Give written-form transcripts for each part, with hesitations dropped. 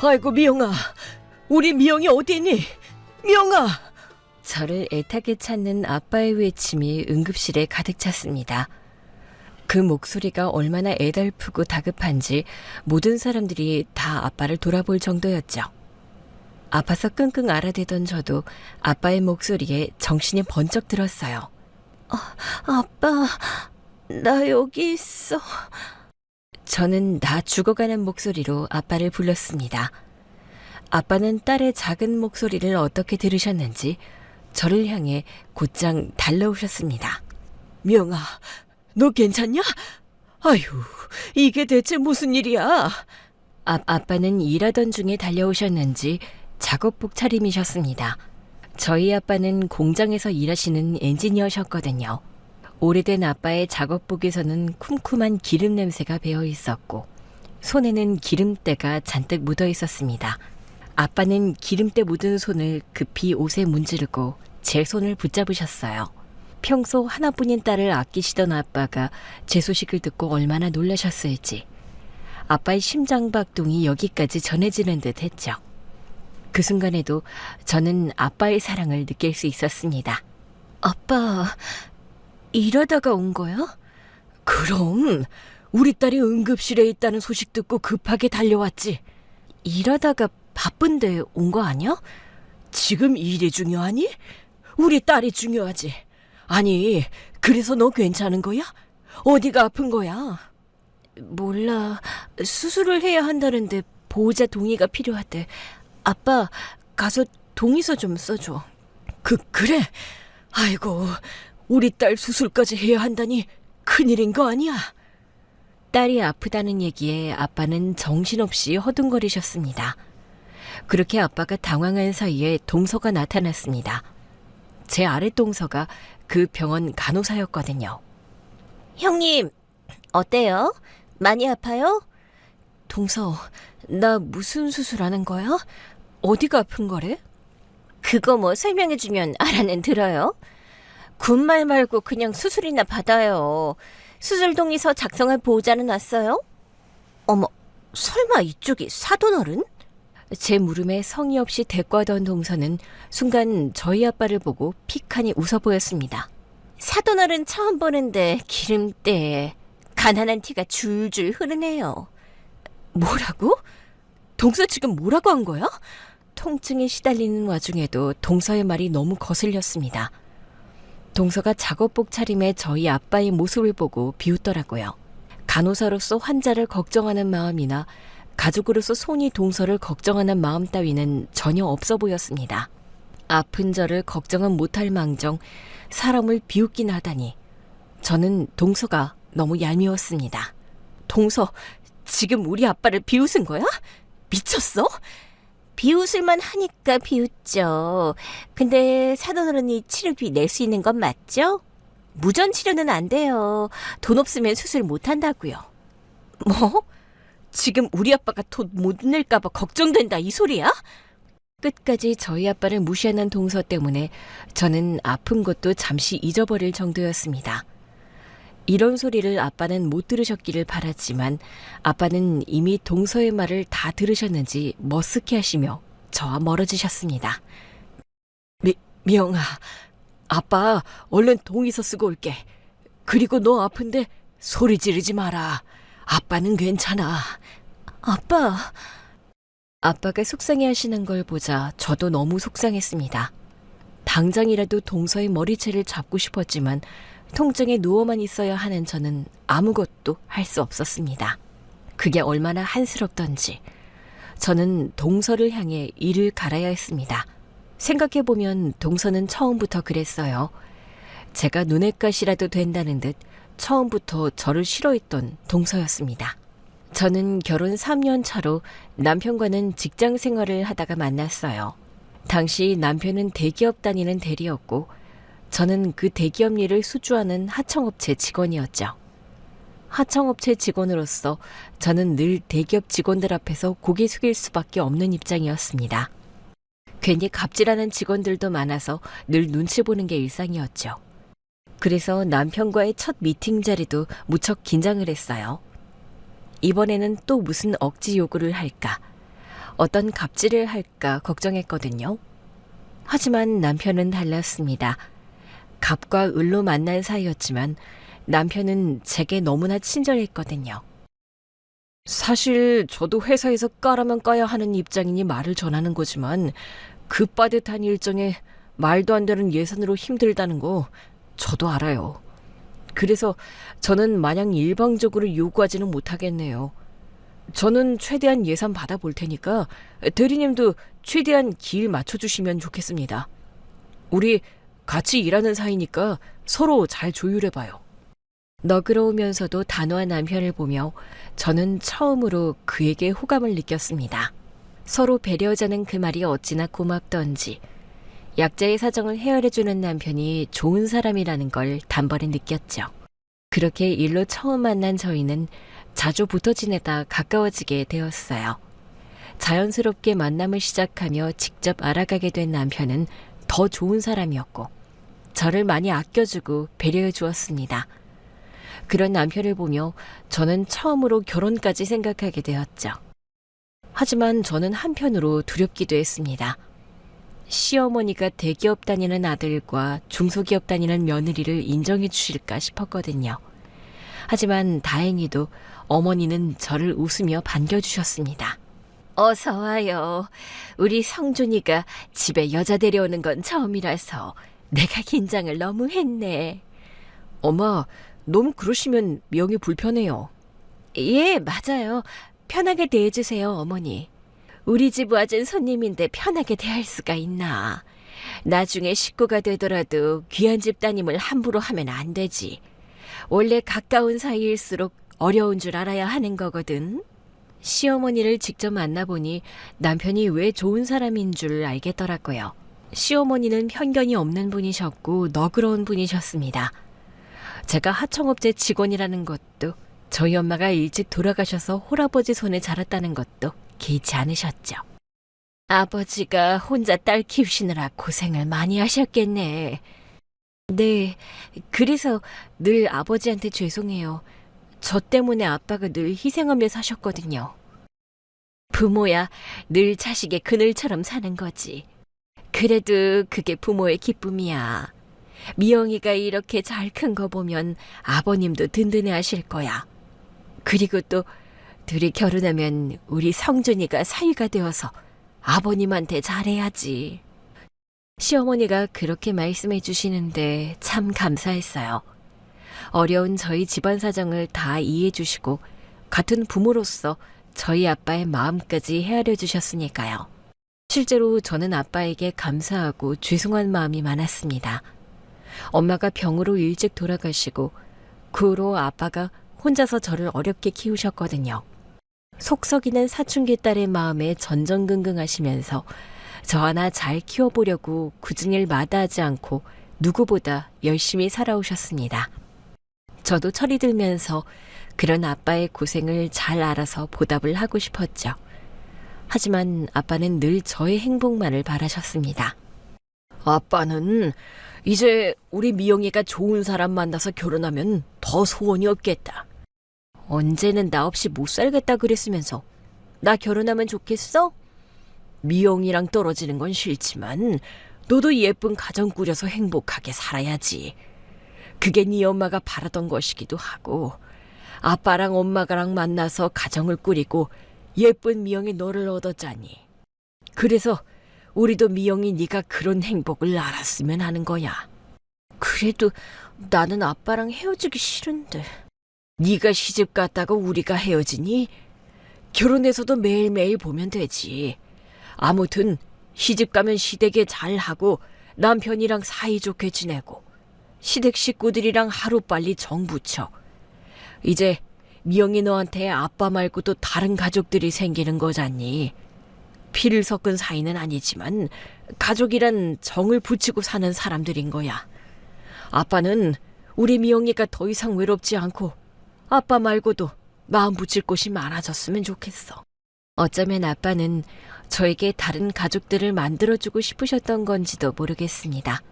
아이고, 미영아. 우리 미영이 어디 있니? 미영아! 저를 애타게 찾는 아빠의 외침이 응급실에 가득 찼습니다. 그 목소리가 얼마나 애달프고 다급한지 모든 사람들이 다 아빠를 돌아볼 정도였죠. 아파서 끙끙 앓아대던 저도 아빠의 목소리에 정신이 번쩍 들었어요. 아빠, 나 여기 있어. 저는 다 죽어가는 목소리로 아빠를 불렀습니다. 아빠는 딸의 작은 목소리를 어떻게 들으셨는지 저를 향해 곧장 달려오셨습니다. 미영아, 너 괜찮냐? 아휴, 이게 대체 무슨 일이야? 아빠는 일하던 중에 달려오셨는지 작업복 차림이셨습니다. 저희 아빠는 공장에서 일하시는 엔지니어셨거든요. 오래된 아빠의 작업복에서는 쿰쿰한 기름 냄새가 배어 있었고 손에는 기름때가 잔뜩 묻어 있었습니다. 아빠는 기름때 묻은 손을 급히 옷에 문지르고 제 손을 붙잡으셨어요. 평소 하나뿐인 딸을 아끼시던 아빠가 제 소식을 듣고 얼마나 놀라셨을지 아빠의 심장박동이 여기까지 전해지는 듯 했죠. 그 순간에도 저는 아빠의 사랑을 느낄 수 있었습니다. 아빠, 일하다가 온 거야? 그럼 우리 딸이 응급실에 있다는 소식 듣고 급하게 달려왔지. 일하다가 바쁜데 온 거 아니야? 지금 일이 중요하니? 우리 딸이 중요하지. 아니, 그래서 너 괜찮은 거야? 어디가 아픈 거야? 몰라. 수술을 해야 한다는데 보호자 동의가 필요하대. 아빠, 가서 동의서 좀 써줘. 그래? 아이고, 우리 딸 수술까지 해야 한다니 큰일인 거 아니야? 딸이 아프다는 얘기에 아빠는 정신없이 허둥거리셨습니다. 그렇게 아빠가 당황한 사이에 동서가 나타났습니다. 제 아랫동서가 그 병원 간호사였거든요. 형님, 어때요? 많이 아파요? 동서, 나 무슨 수술하는 거야? 어디가 아픈 거래? 그거 뭐 설명해주면 알아는 들어요? 군말 말고 그냥 수술이나 받아요. 수술 동의서 작성할 보호자는 왔어요? 어머, 설마 이쪽이 사돈어른? 제 물음에 성의 없이 대꾸하던 동서는 순간 저희 아빠를 보고 픽하니 웃어 보였습니다. 사돈어른 처음 보는데 기름때 가난한 티가 줄줄 흐르네요. 뭐라고? 동서 지금 뭐라고 한 거야? 통증에 시달리는 와중에도 동서의 말이 너무 거슬렸습니다. 동서가 작업복 차림의 저희 아빠의 모습을 보고 비웃더라고요. 간호사로서 환자를 걱정하는 마음이나 가족으로서 손이 동서를 걱정하는 마음 따위는 전혀 없어 보였습니다. 아픈 저를 걱정은 못할 망정 사람을 비웃긴 하다니 저는 동서가 너무 얄미웠습니다. 동서, 지금 우리 아빠를 비웃은 거야? 미쳤어? 비웃을만 하니까 비웃죠. 근데 사돈어른이 치료비 낼 수 있는 건 맞죠? 무전 치료는 안 돼요. 돈 없으면 수술 못 한다고요. 뭐? 지금 우리 아빠가 돈 못 낼까 봐 걱정된다 이 소리야? 끝까지 저희 아빠를 무시하는 동서 때문에 저는 아픈 것도 잠시 잊어버릴 정도였습니다. 이런 소리를 아빠는 못 들으셨기를 바랐지만 아빠는 이미 동서의 말을 다 들으셨는지 머쓱해 하시며 저와 멀어지셨습니다. 미영아, 아빠 얼른 동의서 쓰고 올게. 그리고 너 아픈데 소리 지르지 마라. 아빠는 괜찮아. 아빠가 속상해 하시는 걸 보자 저도 너무 속상했습니다. 당장이라도 동서의 머리채를 잡고 싶었지만 통증에 누워만 있어야 하는 저는 아무것도 할 수 없었습니다. 그게 얼마나 한스럽던지 저는 동서를 향해 이를 갈아야 했습니다. 생각해보면 동서는 처음부터 그랬어요. 제가 눈엣가시라도 된다는 듯 처음부터 저를 싫어했던 동서였습니다. 저는 결혼 3년 차로 남편과는 직장 생활을 하다가 만났어요. 당시 남편은 대기업 다니는 대리였고 저는 그 대기업 일을 수주하는 하청업체 직원이었죠. 하청업체 직원으로서 저는 늘 대기업 직원들 앞에서 고개 숙일 수밖에 없는 입장이었습니다. 괜히 갑질하는 직원들도 많아서 늘 눈치 보는 게 일상이었죠. 그래서 남편과의 첫 미팅 자리도 무척 긴장을 했어요. 이번에는 또 무슨 억지 요구를 할까? 어떤 갑질을 할까 걱정했거든요. 하지만 남편은 달랐습니다. 갑과 을로 만난 사이였지만 남편은 제게 너무나 친절했거든요. 사실 저도 회사에서 까라면 까야 하는 입장이니 말을 전하는 거지만 급빠듯한 일정에 말도 안 되는 예산으로 힘들다는 거 저도 알아요. 그래서 저는 마냥 일방적으로 요구하지는 못하겠네요. 저는 최대한 예산 받아볼 테니까 대리님도 최대한 길 맞춰주시면 좋겠습니다. 우리 같이 일하는 사이니까 서로 잘 조율해봐요. 너그러우면서도 단호한 남편을 보며 저는 처음으로 그에게 호감을 느꼈습니다. 서로 배려하자는 그 말이 어찌나 고맙던지 약자의 사정을 헤아려주는 남편이 좋은 사람이라는 걸 단번에 느꼈죠. 그렇게 일로 처음 만난 저희는 자주 붙어 지내다 가까워지게 되었어요. 자연스럽게 만남을 시작하며 직접 알아가게 된 남편은 더 좋은 사람이었고 저를 많이 아껴주고 배려해 주었습니다. 그런 남편을 보며 저는 처음으로 결혼까지 생각하게 되었죠. 하지만 저는 한편으로 두렵기도 했습니다. 시어머니가 대기업 다니는 아들과 중소기업 다니는 며느리를 인정해 주실까 싶었거든요. 하지만 다행히도 어머니는 저를 웃으며 반겨주셨습니다. 어서 와요. 우리 성준이가 집에 여자 데려오는 건 처음이라서 내가 긴장을 너무 했네. 엄마, 너무 그러시면 명이 불편해요. 예, 맞아요. 편하게 대해주세요, 어머니. 우리 집 와준 손님인데 편하게 대할 수가 있나. 나중에 식구가 되더라도 귀한 집 따님을 함부로 하면 안 되지. 원래 가까운 사이일수록 어려운 줄 알아야 하는 거거든. 시어머니를 직접 만나보니 남편이 왜 좋은 사람인 줄 알겠더라고요. 시어머니는 편견이 없는 분이셨고 너그러운 분이셨습니다. 제가 하청업체 직원이라는 것도 저희 엄마가 일찍 돌아가셔서 홀아버지 손에 자랐다는 것도 개의치 않으셨죠. 아버지가 혼자 딸 키우시느라 고생을 많이 하셨겠네. 네, 그래서 늘 아버지한테 죄송해요. 저 때문에 아빠가 늘 희생하며 사셨거든요. 부모야 늘 자식의 그늘처럼 사는 거지. 그래도 그게 부모의 기쁨이야. 미영이가 이렇게 잘 큰 거 보면 아버님도 든든해 하실 거야. 그리고 또 둘이 결혼하면 우리 성준이가 사위가 되어서 아버님한테 잘해야지. 시어머니가 그렇게 말씀해 주시는데 참 감사했어요. 어려운 저희 집안 사정을 다 이해해 주시고 같은 부모로서 저희 아빠의 마음까지 헤아려 주셨으니까요. 실제로 저는 아빠에게 감사하고 죄송한 마음이 많았습니다. 엄마가 병으로 일찍 돌아가시고 그 후로 아빠가 혼자서 저를 어렵게 키우셨거든요. 속 썩이는 사춘기 딸의 마음에 전전긍긍하시면서 저 하나 잘 키워보려고 굳은 일 마다하지 않고 누구보다 열심히 살아오셨습니다. 저도 철이 들면서 그런 아빠의 고생을 잘 알아서 보답을 하고 싶었죠. 하지만 아빠는 늘 저의 행복만을 바라셨습니다. 아빠는 이제 우리 미영이가 좋은 사람 만나서 결혼하면 더 소원이 없겠다. 언제는 나 없이 못 살겠다 그랬으면서 나 결혼하면 좋겠어? 미영이랑 떨어지는 건 싫지만 너도 예쁜 가정 꾸려서 행복하게 살아야지. 그게 네 엄마가 바라던 것이기도 하고 아빠랑 엄마랑 만나서 가정을 꾸리고 예쁜 미영이 너를 얻었자니. 그래서 우리도 미영이 네가 그런 행복을 알았으면 하는 거야. 그래도 나는 아빠랑 헤어지기 싫은데. 네가 시집 갔다가 우리가 헤어지니? 결혼해서도 매일매일 보면 되지. 아무튼 시집 가면 시댁에 잘하고 남편이랑 사이좋게 지내고 시댁 식구들이랑 하루빨리 정 붙여. 이제 미영이 너한테 아빠 말고도 다른 가족들이 생기는 거잖니. 피를 섞은 사이는 아니지만 가족이란 정을 붙이고 사는 사람들인 거야. 아빠는 우리 미영이가 더 이상 외롭지 않고 아빠 말고도 마음 붙일 곳이 많아졌으면 좋겠어. 어쩌면 아빠는 저에게 다른 가족들을 만들어주고 싶으셨던 건지도 모르겠습니다.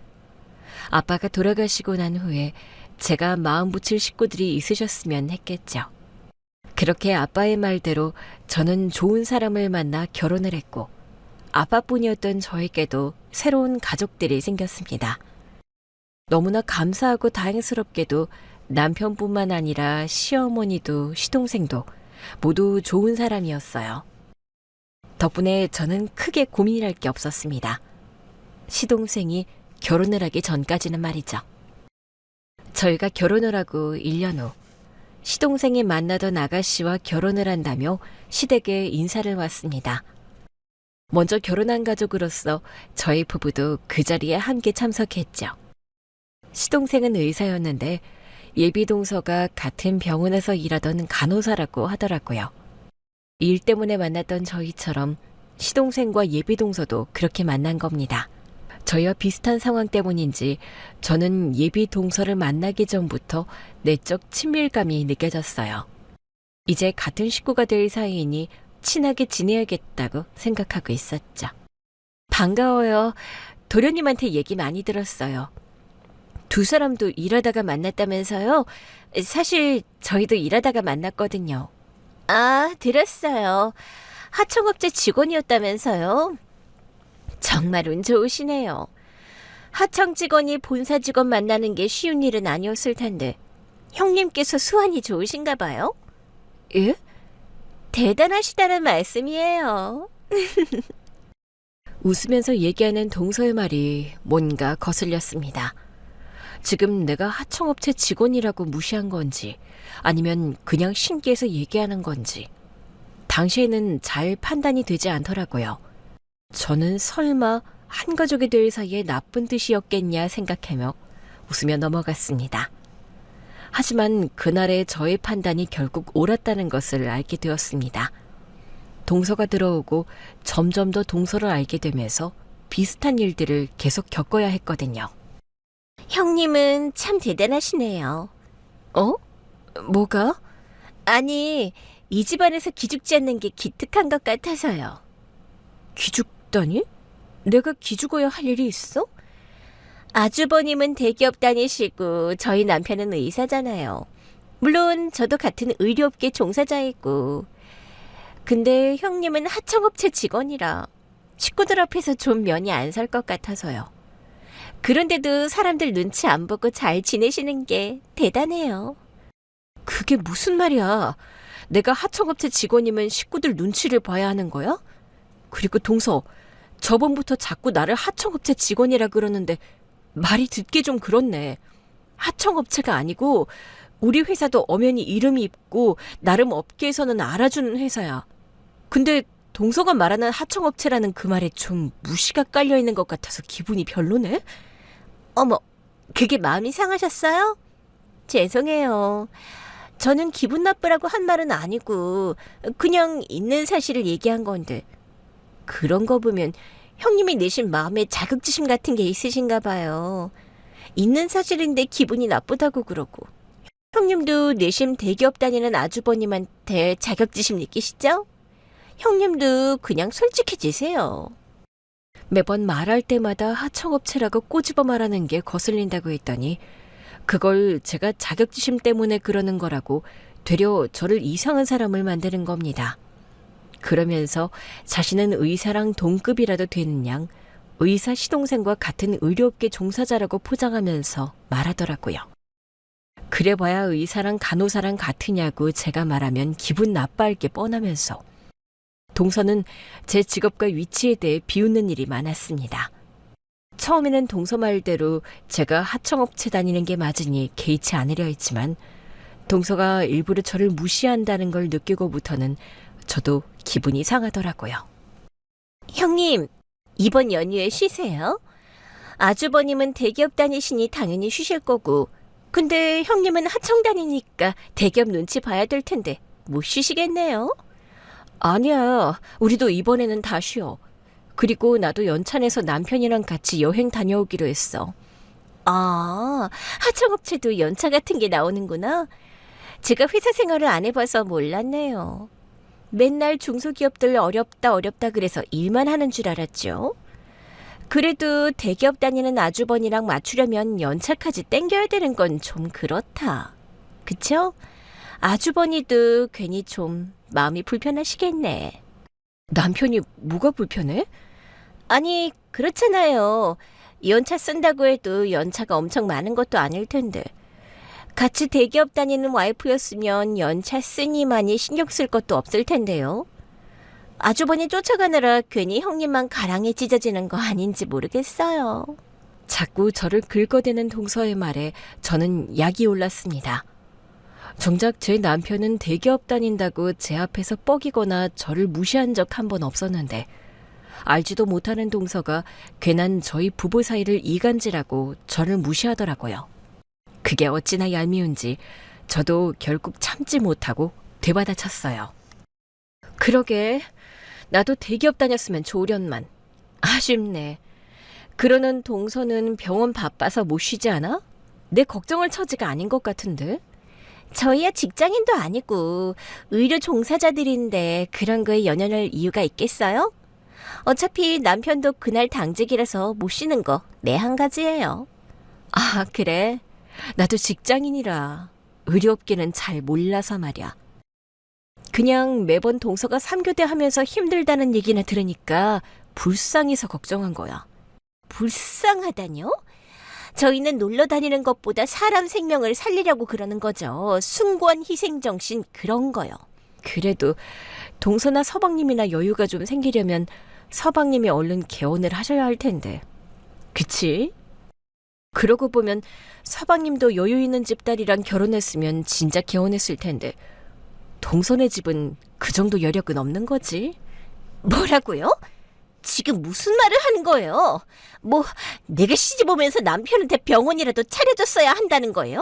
아빠가 돌아가시고 난 후에 제가 마음 붙일 식구들이 있으셨으면 했겠죠. 그렇게 아빠의 말대로 저는 좋은 사람을 만나 결혼을 했고 아빠뿐이었던 저에게도 새로운 가족들이 생겼습니다. 너무나 감사하고 다행스럽게도 남편뿐만 아니라 시어머니도 시동생도 모두 좋은 사람이었어요. 덕분에 저는 크게 고민할 게 없었습니다. 시동생이 결혼을 하기 전까지는 말이죠. 저희가 결혼을 하고 1년 후 시동생이 만나던 아가씨와 결혼을 한다며 시댁에 인사를 왔습니다. 먼저 결혼한 가족으로서 저희 부부도 그 자리에 함께 참석했죠. 시동생은 의사였는데 예비 동서가 같은 병원에서 일하던 간호사라고 하더라고요. 일 때문에 만났던 저희처럼 시동생과 예비 동서도 그렇게 만난 겁니다. 저희와 비슷한 상황 때문인지 저는 예비 동서를 만나기 전부터 내적 친밀감이 느껴졌어요. 이제 같은 식구가 될 사이이니 친하게 지내야겠다고 생각하고 있었죠. 반가워요. 도련님한테 얘기 많이 들었어요. 두 사람도 일하다가 만났다면서요? 사실 저희도 일하다가 만났거든요. 아, 들었어요. 하청업체 직원이었다면서요? 정말 운 좋으시네요. 하청 직원이 본사 직원 만나는 게 쉬운 일은 아니었을 텐데 형님께서 수완이 좋으신가 봐요? 예? 대단하시다는 말씀이에요. 웃으면서 얘기하는 동서의 말이 뭔가 거슬렸습니다. 지금 내가 하청업체 직원이라고 무시한 건지 아니면 그냥 신기해서 얘기하는 건지 당시에는 잘 판단이 되지 않더라고요. 저는 설마 한 가족이 될 사이에 나쁜 뜻이었겠냐 생각하며 웃으며 넘어갔습니다. 하지만 그날의 저의 판단이 결국 옳았다는 것을 알게 되었습니다. 동서가 들어오고 점점 더 동서를 알게 되면서 비슷한 일들을 계속 겪어야 했거든요. 형님은 참 대단하시네요. 어? 뭐가? 아니, 이 집안에서 기죽지 않는 게 기특한 것 같아서요. 기죽다니? 내가 기죽어야 할 일이 있어? 아주버님은 대기업 다니시고 저희 남편은 의사잖아요. 물론 저도 같은 의료업계 종사자이고. 근데 형님은 하청업체 직원이라 식구들 앞에서 좀 면이 안 설 것 같아서요. 그런데도 사람들 눈치 안 보고 잘 지내시는 게 대단해요. 그게 무슨 말이야? 내가 하청업체 직원이면 식구들 눈치를 봐야 하는 거야? 그리고 동서, 저번부터 자꾸 나를 하청업체 직원이라 그러는데 말이 듣기 좀 그렇네. 하청업체가 아니고 우리 회사도 엄연히 이름이 있고 나름 업계에서는 알아주는 회사야. 근데 동서가 말하는 하청업체라는 그 말에 좀 무시가 깔려있는 것 같아서 기분이 별로네? 어머, 그게 마음이 상하셨어요? 죄송해요. 저는 기분 나쁘라고 한 말은 아니고 그냥 있는 사실을 얘기한 건데 그런 거 보면 형님이 내신 마음에 자격지심 같은 게 있으신가 봐요. 있는 사실인데 기분이 나쁘다고 그러고. 형님도 내심 대기업 다니는 아주버님한테 자격지심 느끼시죠? 형님도 그냥 솔직해지세요. 매번 말할 때마다 하청업체라고 꼬집어 말하는 게 거슬린다고 했더니 그걸 제가 자격지심 때문에 그러는 거라고 되려 저를 이상한 사람을 만드는 겁니다. 그러면서 자신은 의사랑 동급이라도 되는 양 의사 시동생과 같은 의료업계 종사자라고 포장하면서 말하더라고요. 그래봐야 의사랑 간호사랑 같으냐고 제가 말하면 기분 나빠할 게 뻔하면서 동서는 제 직업과 위치에 대해 비웃는 일이 많았습니다. 처음에는 동서 말대로 제가 하청업체 다니는 게 맞으니 개의치 않으려 했지만 동서가 일부러 저를 무시한다는 걸 느끼고부터는 저도 기분이 상하더라고요. 형님, 이번 연휴에 쉬세요? 아주버님은 대기업 다니시니 당연히 쉬실 거고 근데 형님은 하청 다니니까 대기업 눈치 봐야 될 텐데 못 쉬시겠네요? 아니야, 우리도 이번에는 다 쉬어. 그리고 나도 연찬에서 남편이랑 같이 여행 다녀오기로 했어. 아, 하청업체도 연차 같은 게 나오는구나. 제가 회사 생활을 안 해봐서 몰랐네요. 맨날 중소기업들 어렵다 그래서 일만 하는 줄 알았죠. 그래도 대기업 다니는 아주버니랑 맞추려면 연차까지 땡겨야 되는 건 좀 그렇다. 그쵸? 아주버니도 괜히 좀 마음이 불편하시겠네. 남편이 뭐가 불편해? 아니, 그렇잖아요. 연차 쓴다고 해도 연차가 엄청 많은 것도 아닐 텐데. 같이 대기업 다니는 와이프였으면 연차 쓰니만이 신경 쓸 것도 없을 텐데요. 아주버니 쫓아가느라 괜히 형님만 가랑에 찢어지는 거 아닌지 모르겠어요. 자꾸 저를 긁어대는 동서의 말에 저는 약이 올랐습니다. 정작 제 남편은 대기업 다닌다고 제 앞에서 뻐기거나 저를 무시한 적 한 번 없었는데 알지도 못하는 동서가 괜한 저희 부부 사이를 이간질하고 저를 무시하더라고요. 그게 어찌나 얄미운지 저도 결국 참지 못하고 되받아쳤어요. 그러게, 나도 대기업 다녔으면 좋으련만. 아쉽네. 그러는 동서는 병원 바빠서 못 쉬지 않아? 내 걱정할 처지가 아닌 것 같은데? 저희야 직장인도 아니고 의료 종사자들인데 그런 거에 연연할 이유가 있겠어요? 어차피 남편도 그날 당직이라서 못 쉬는 거 내 한 가지예요. 아, 그래? 나도 직장인이라 의료업계는 잘 몰라서 말이야. 그냥 매번 동서가 3교대 하면서 힘들다는 얘기나 들으니까 불쌍해서 걱정한 거야. 불쌍하다뇨? 저희는 놀러 다니는 것보다 사람 생명을 살리려고 그러는 거죠. 숭고한 희생정신 그런 거요. 그래도 동서나 서방님이나 여유가 좀 생기려면 서방님이 얼른 개원을 하셔야 할 텐데. 그치? 그러고 보면 서방님도 여유 있는 집딸이랑 결혼했으면 진작 개원했을 텐데 동서네 집은 그 정도 여력은 없는 거지. 뭐라고요? 지금 무슨 말을 하는 거예요? 뭐 내가 시집 오면서 남편한테 병원이라도 차려줬어야 한다는 거예요?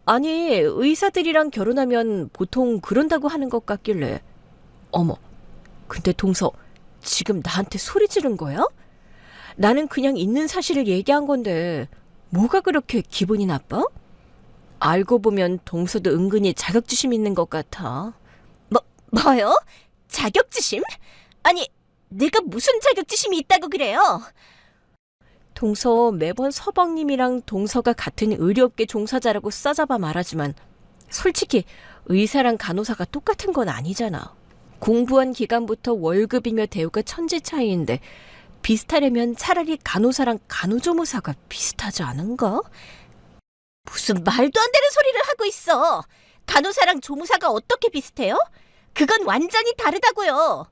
아니, 의사들이랑 결혼하면 보통 그런다고 하는 것 같길래. 어머, 근데 동서 지금 나한테 소리 지른 거야? 나는 그냥 있는 사실을 얘기한 건데 뭐가 그렇게 기분이 나빠? 알고 보면 동서도 은근히 자격지심 있는 것 같아. 뭐요? 자격지심? 아니, 내가 무슨 자격지심이 있다고 그래요? 동서 매번 서방님이랑 동서가 같은 의료업계 종사자라고 싸잡아 말하지만 솔직히 의사랑 간호사가 똑같은 건 아니잖아. 공부한 기간부터 월급이며 대우가 천지 차이인데 비슷하려면 차라리 간호사랑 간호조무사가 비슷하지 않은가? 무슨 말도 안 되는 소리를 하고 있어. 간호사랑 조무사가 어떻게 비슷해요? 그건 완전히 다르다고요.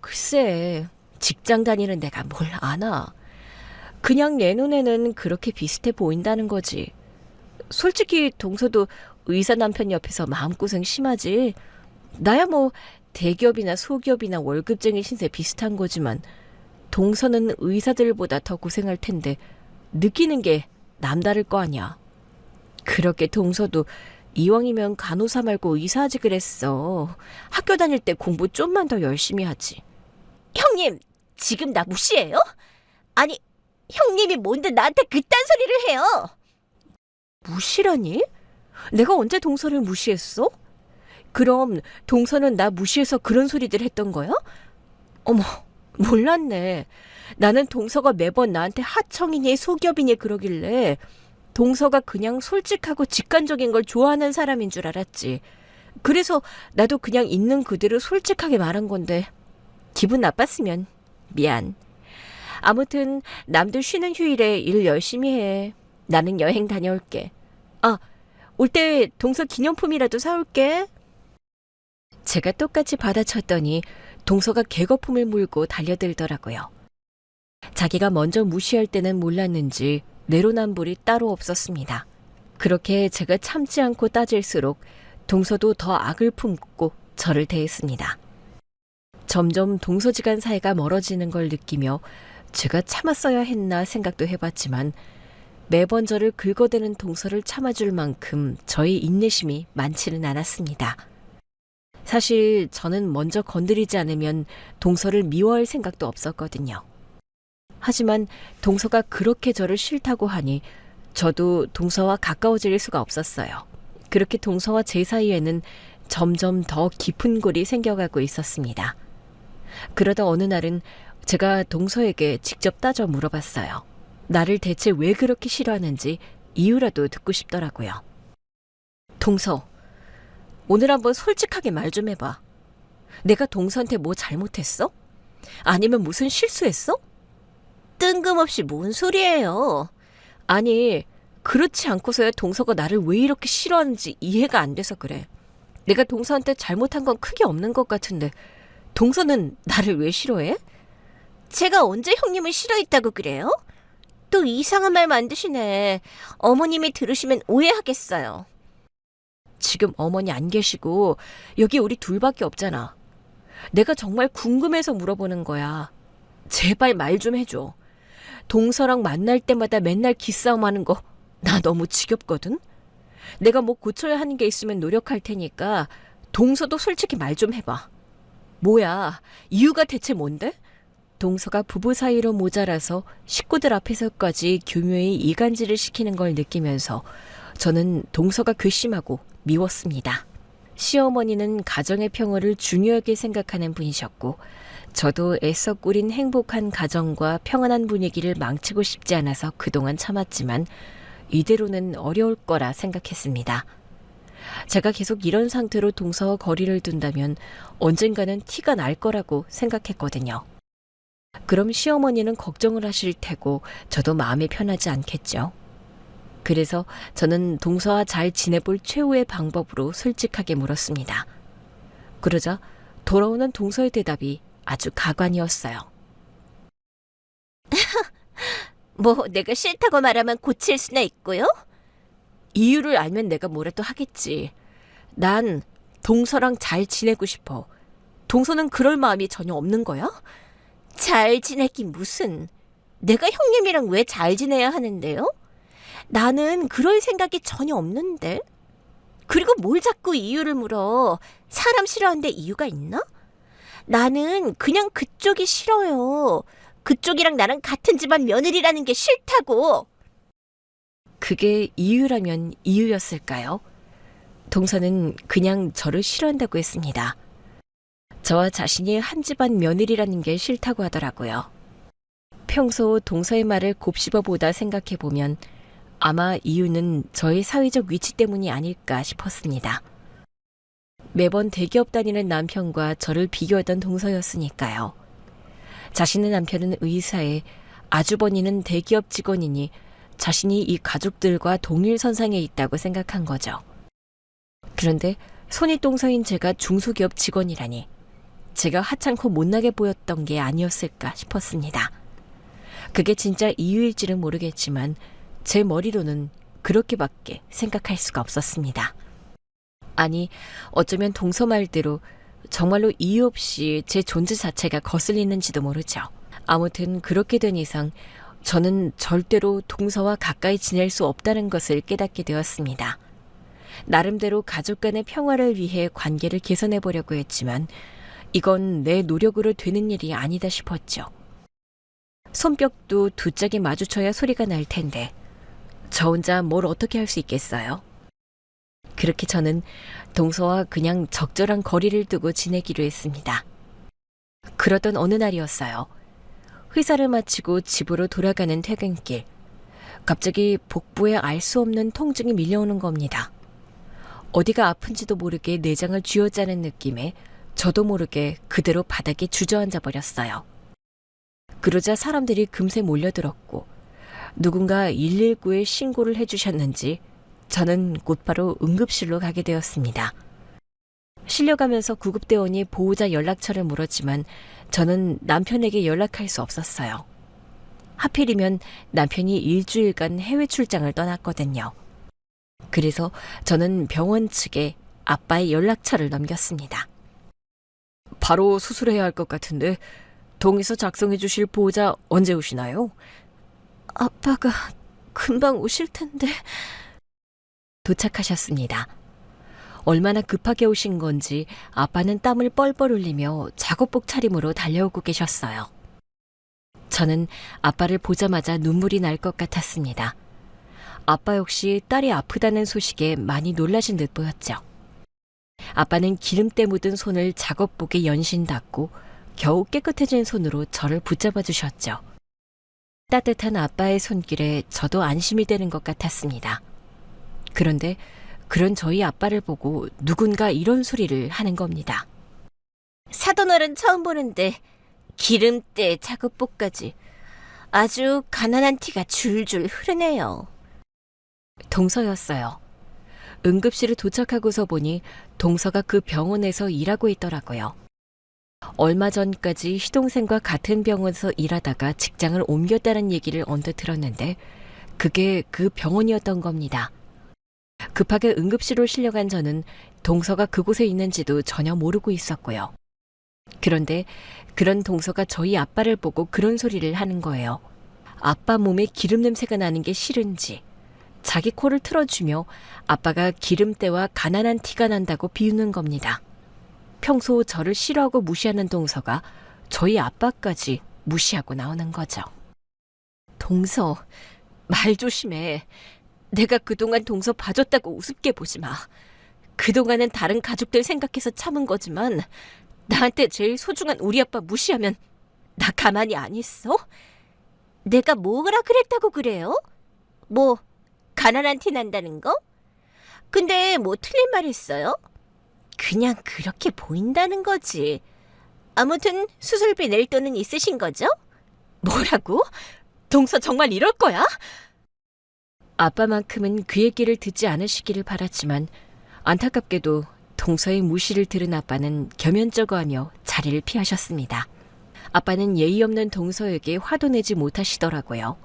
글쎄, 직장 다니는 내가 뭘 아나. 그냥 내 눈에는 그렇게 비슷해 보인다는 거지. 솔직히 동서도 의사 남편 옆에서 마음고생 심하지. 나야 뭐 대기업이나 소기업이나 월급쟁이 신세 비슷한 거지만 동서는 의사들보다 더 고생할 텐데 느끼는 게 남다를 거 아니야. 그렇게 동서도 이왕이면 간호사 말고 의사 하지 그랬어. 학교 다닐 때 공부 좀만 더 열심히 하지. 형님, 지금 나 무시해요? 아니, 형님이 뭔데 나한테 그딴 소리를 해요? 무시라니? 내가 언제 동서를 무시했어? 그럼 동서는 나 무시해서 그런 소리들 했던 거야? 어머, 몰랐네. 나는 동서가 매번 나한테 하청이니 소기업이니 그러길래 동서가 그냥 솔직하고 직관적인 걸 좋아하는 사람인 줄 알았지. 그래서 나도 그냥 있는 그대로 솔직하게 말한 건데 기분 나빴으면 미안. 아무튼 남들 쉬는 휴일에 일 열심히 해. 나는 여행 다녀올게. 아, 올 때 동서 기념품이라도 사올게. 제가 똑같이 받아쳤더니 동서가 개거품을 물고 달려들더라고요. 자기가 먼저 무시할 때는 몰랐는지 내로남불이 따로 없었습니다. 그렇게 제가 참지 않고 따질수록 동서도 더 악을 품고 저를 대했습니다. 점점 동서지간 사이가 멀어지는 걸 느끼며 제가 참았어야 했나 생각도 해봤지만 매번 저를 긁어대는 동서를 참아줄 만큼 저의 인내심이 많지는 않았습니다. 사실 저는 먼저 건드리지 않으면 동서를 미워할 생각도 없었거든요. 하지만 동서가 그렇게 저를 싫다고 하니 저도 동서와 가까워질 수가 없었어요. 그렇게 동서와 제 사이에는 점점 더 깊은 골이 생겨가고 있었습니다. 그러다 어느 날은 제가 동서에게 직접 따져 물어봤어요. 나를 대체 왜 그렇게 싫어하는지 이유라도 듣고 싶더라고요. 동서, 오늘 한번 솔직하게 말 좀 해봐. 내가 동서한테 뭐 잘못했어? 아니면 무슨 실수했어? 뜬금없이 뭔 소리예요? 아니, 그렇지 않고서야 동서가 나를 왜 이렇게 싫어하는지 이해가 안 돼서 그래. 내가 동서한테 잘못한 건 크게 없는 것 같은데 동서는 나를 왜 싫어해? 제가 언제 형님을 싫어했다고 그래요? 또 이상한 말 만드시네. 어머님이 들으시면 오해하겠어요. 지금 어머니 안 계시고 여기 우리 둘밖에 없잖아. 내가 정말 궁금해서 물어보는 거야. 제발 말 좀 해줘. 동서랑 만날 때마다 맨날 기싸움하는 거 나 너무 지겹거든. 내가 뭐 고쳐야 하는 게 있으면 노력할 테니까 동서도 솔직히 말 좀 해봐. 뭐야, 이유가 대체 뭔데? 동서가 부부 사이로 모자라서 식구들 앞에서까지 교묘히 이간질을 시키는 걸 느끼면서 저는 동서가 괘씸하고 미웠습니다. 시어머니는 가정의 평화를 중요하게 생각하는 분이셨고 저도 애써 꾸린 행복한 가정과 평안한 분위기를 망치고 싶지 않아서 그동안 참았지만 이대로는 어려울 거라 생각했습니다. 제가 계속 이런 상태로 동서와 거리를 둔다면 언젠가는 티가 날 거라고 생각했거든요. 그럼 시어머니는 걱정을 하실 테고 저도 마음이 편하지 않겠죠. 그래서 저는 동서와 잘 지내볼 최후의 방법으로 솔직하게 물었습니다. 그러자 돌아오는 동서의 대답이 아주 가관이었어요. 뭐 내가 싫다고 말하면 고칠 수나 있고요? 이유를 알면 내가 뭐라도 하겠지. 난 동서랑 잘 지내고 싶어. 동서는 그럴 마음이 전혀 없는 거야? 잘 지내긴 무슨. 내가 형님이랑 왜 잘 지내야 하는데요? 나는 그럴 생각이 전혀 없는데. 그리고 뭘 자꾸 이유를 물어. 사람 싫어하는데 이유가 있나? 나는 그냥 그쪽이 싫어요. 그쪽이랑 나랑 같은 집안 며느리라는 게 싫다고. 그게 이유라면 이유였을까요? 동서는 그냥 저를 싫어한다고 했습니다. 저와 자신이 한 집안 며느리라는 게 싫다고 하더라고요. 평소 동서의 말을 곱씹어 보다 생각해보면 아마 이유는 저의 사회적 위치 때문이 아닐까 싶었습니다. 매번 대기업 다니는 남편과 저를 비교하던 동서였으니까요. 자신의 남편은 의사에 아주버니는 대기업 직원이니 자신이 이 가족들과 동일 선상에 있다고 생각한 거죠. 그런데 손윗동서인 제가 중소기업 직원이라니 제가 하찮고 못나게 보였던 게 아니었을까 싶었습니다. 그게 진짜 이유일지는 모르겠지만 제 머리로는 그렇게밖에 생각할 수가 없었습니다. 아니, 어쩌면 동서 말대로 정말로 이유 없이 제 존재 자체가 거슬리는지도 모르죠. 아무튼 그렇게 된 이상 저는 절대로 동서와 가까이 지낼 수 없다는 것을 깨닫게 되었습니다. 나름대로 가족 간의 평화를 위해 관계를 개선해 보려고 했지만 이건 내 노력으로 되는 일이 아니다 싶었죠. 손뼉도 두 짝이 마주쳐야 소리가 날 텐데 저 혼자 뭘 어떻게 할 수 있겠어요? 그렇게 저는 동서와 그냥 적절한 거리를 두고 지내기로 했습니다. 그러던 어느 날이었어요. 회사를 마치고 집으로 돌아가는 퇴근길. 갑자기 복부에 알 수 없는 통증이 밀려오는 겁니다. 어디가 아픈지도 모르게 내장을 쥐어짜는 느낌에 저도 모르게 그대로 바닥에 주저앉아 버렸어요. 그러자 사람들이 금세 몰려들었고 누군가 119에 신고를 해주셨는지 저는 곧바로 응급실로 가게 되었습니다. 실려가면서 구급대원이 보호자 연락처를 물었지만 저는 남편에게 연락할 수 없었어요. 하필이면 남편이 일주일간 해외 출장을 떠났거든요. 그래서 저는 병원 측에 아빠의 연락처를 넘겼습니다. 바로 수술해야 할 것 같은데 동의서 작성해 주실 보호자 언제 오시나요? 아빠가 금방 오실 텐데. 도착하셨습니다. 얼마나 급하게 오신 건지 아빠는 땀을 뻘뻘 흘리며 작업복 차림으로 달려오고 계셨어요. 저는 아빠를 보자마자 눈물이 날 것 같았습니다. 아빠 역시 딸이 아프다는 소식에 많이 놀라신 듯 보였죠. 아빠는 기름때 묻은 손을 작업복에 연신 닦고 겨우 깨끗해진 손으로 저를 붙잡아 주셨죠. 따뜻한 아빠의 손길에 저도 안심이 되는 것 같았습니다. 그런데 그런 저희 아빠를 보고 누군가 이런 소리를 하는 겁니다. 사돈어른 처음 보는데 기름때 작업복까지 아주 가난한 티가 줄줄 흐르네요. 동서였어요. 응급실에 도착하고서 보니 동서가 그 병원에서 일하고 있더라고요. 얼마 전까지 시동생과 같은 병원에서 일하다가 직장을 옮겼다는 얘기를 언뜻 들었는데 그게 그 병원이었던 겁니다. 급하게 응급실로 실려간 저는 동서가 그곳에 있는지도 전혀 모르고 있었고요. 그런데 그런 동서가 저희 아빠를 보고 그런 소리를 하는 거예요. 아빠 몸에 기름 냄새가 나는 게 싫은지 자기 코를 틀어주며 아빠가 기름때와 가난한 티가 난다고 비웃는 겁니다. 평소 저를 싫어하고 무시하는 동서가 저희 아빠까지 무시하고 나오는 거죠. 동서, 말 조심해. 내가 그동안 동서 봐줬다고 우습게 보지 마. 그동안은 다른 가족들 생각해서 참은 거지만 나한테 제일 소중한 우리 아빠 무시하면 나 가만히 안 있어? 내가 뭐라 그랬다고 그래요? 뭐 가난한 티 난다는 거? 근데 뭐 틀린 말 있어요? 그냥 그렇게 보인다는 거지. 아무튼 수술비 낼 돈은 있으신 거죠? 뭐라고? 동서 정말 이럴 거야? 아빠만큼은 그 얘기를 듣지 않으시기를 바랐지만 안타깝게도 동서의 무시를 들은 아빠는 겸연쩍어하며 자리를 피하셨습니다. 아빠는 예의 없는 동서에게 화도 내지 못하시더라고요.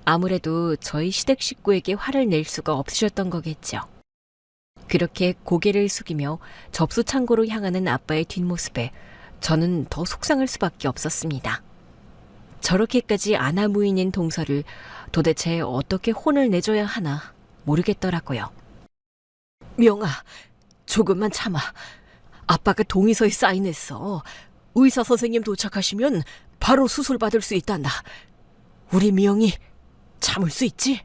아무래도 저희 시댁 식구에게 화를 낼 수가 없으셨던 거겠죠. 그렇게 고개를 숙이며 접수 창고로 향하는 아빠의 뒷모습에 저는 더 속상할 수밖에 없었습니다. 저렇게까지 아나무인인 동서를 도대체 어떻게 혼을 내줘야 하나 모르겠더라고요. 명아, 조금만 참아. 아빠가 동의서에 사인했어. 의사 선생님 도착하시면 바로 수술 받을 수 있단다. 우리 미영이 참을 수 있지?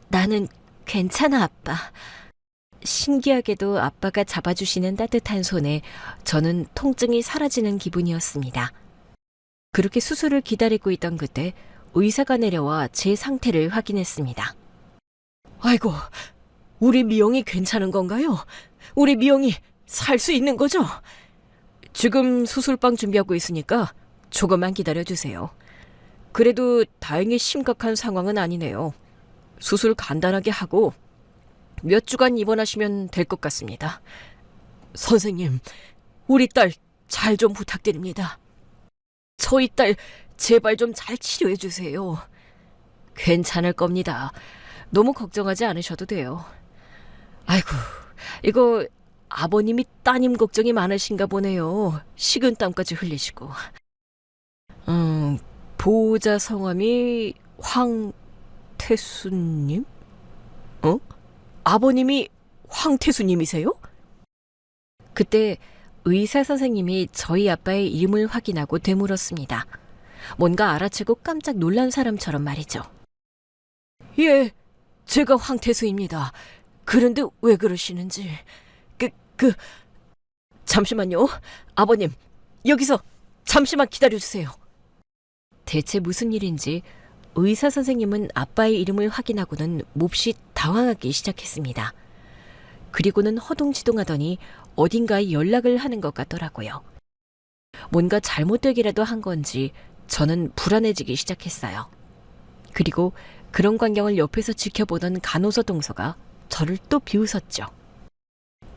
나는 괜찮아, 아빠. 신기하게도 아빠가 잡아주시는 따뜻한 손에 저는 통증이 사라지는 기분이었습니다. 그렇게 수술을 기다리고 있던 그때 의사가 내려와 제 상태를 확인했습니다. 아이고, 우리 미영이 괜찮은 건가요? 우리 미영이 살 수 있는 거죠? 지금 수술방 준비하고 있으니까 조금만 기다려주세요. 그래도 다행히 심각한 상황은 아니네요. 수술 간단하게 하고 몇 주간 입원하시면 될 것 같습니다. 선생님, 우리 딸 잘 좀 부탁드립니다. 저희 딸 제발 좀 잘 치료해 주세요. 괜찮을 겁니다. 너무 걱정하지 않으셔도 돼요. 아이고, 이거 아버님이 따님 걱정이 많으신가 보네요. 식은땀까지 흘리시고. 보호자 성함이 황태수님? 아버님이 황태수님이세요? 그때 의사 선생님이 저희 아빠의 이름을 확인하고 되물었습니다. 뭔가 알아채고 깜짝 놀란 사람처럼 말이죠. 예, 제가 황태수입니다. 그런데 왜 그러시는지. 잠시만요. 아버님, 여기서 잠시만 기다려주세요. 대체 무슨 일인지 의사 선생님은 아빠의 이름을 확인하고는 몹시 당황하기 시작했습니다. 그리고는 허둥지둥하더니 어딘가에 연락을 하는 것 같더라고요. 뭔가 잘못되기라도 한 건지 저는 불안해지기 시작했어요. 그리고 그런 광경을 옆에서 지켜보던 간호사 동서가 저를 또 비웃었죠.